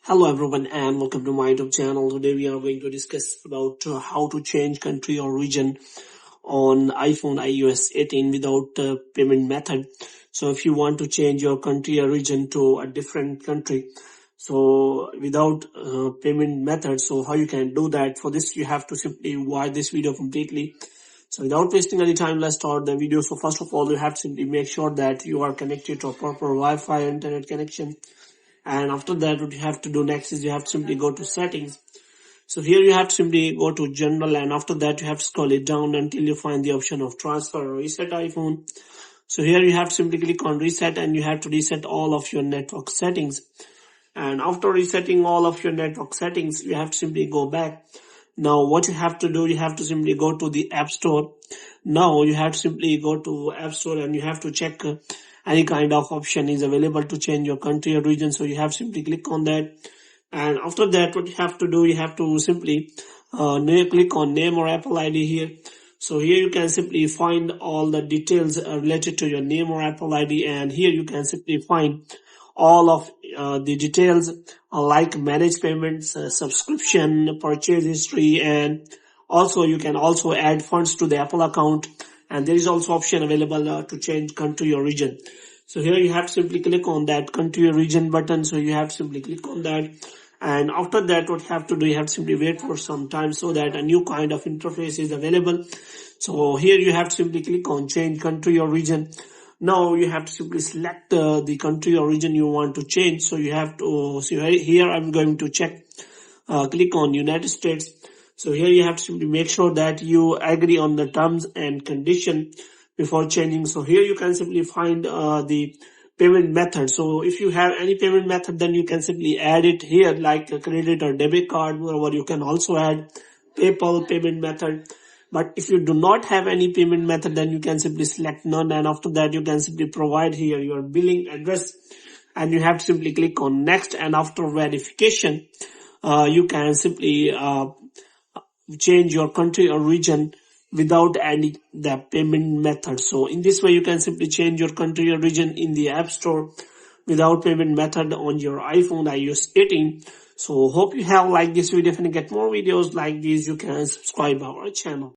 Hello everyone and welcome to my YouTube channel. Today we are going to discuss about how to change country or region on iPhone iOS 18 without payment method. So if you want to change your country or region to a different country, so without payment method, so how you can do that? For this you have to simply watch this video completely. So without wasting any time, let's start the video. So first of all, you have to simply make sure that you are connected to a proper Wi-Fi internet connection. And after that, what you have to do next is you have to simply go to settings. So here you have to simply go to general, and after that you have to scroll it down until you find the option of transfer or reset iPhone. So here you have to simply click on reset, and you have to reset all of your network settings. And after resetting all of your network settings, you have to simply go back. Now what you have to do, you have to simply go to the App Store. Now you have to simply go to App Store and you have to check any kind of option is available to change your country or region. So you have to simply click on that. And after that, what you have to do, you have to simply click on name or Apple ID here. So here you can simply find all the details related to your name or Apple ID, and here you can simply find all of the details like manage payments, subscription, purchase history, and also you can also add funds to the Apple account. And there is also option available to change country or region. So here you have to simply click on that country or region button. So you have to simply click on that. And after that, what you have to do, you have to simply wait for some time so that a new kind of interface is available. So here you have to simply click on change country or region. Now you have to simply select the country or region you want to change. So you have to, so here I'm going to check, click on United States. So here you have to simply make sure that you agree on the terms and condition before changing. So here you can simply find the payment method. So if you have any payment method, then you can simply add it here, like a credit or debit card, or you can also add PayPal payment method. But if you do not have any payment method, then you can simply select none, and after that you can simply provide here your billing address, and you have to simply click on next. And after verification, you can simply change your country or region without adding the payment method. So in this way you can simply change your country or region in the App Store without payment method on your iPhone iOS 18. So hope you have liked this video. If you get more videos like these, you can subscribe our channel.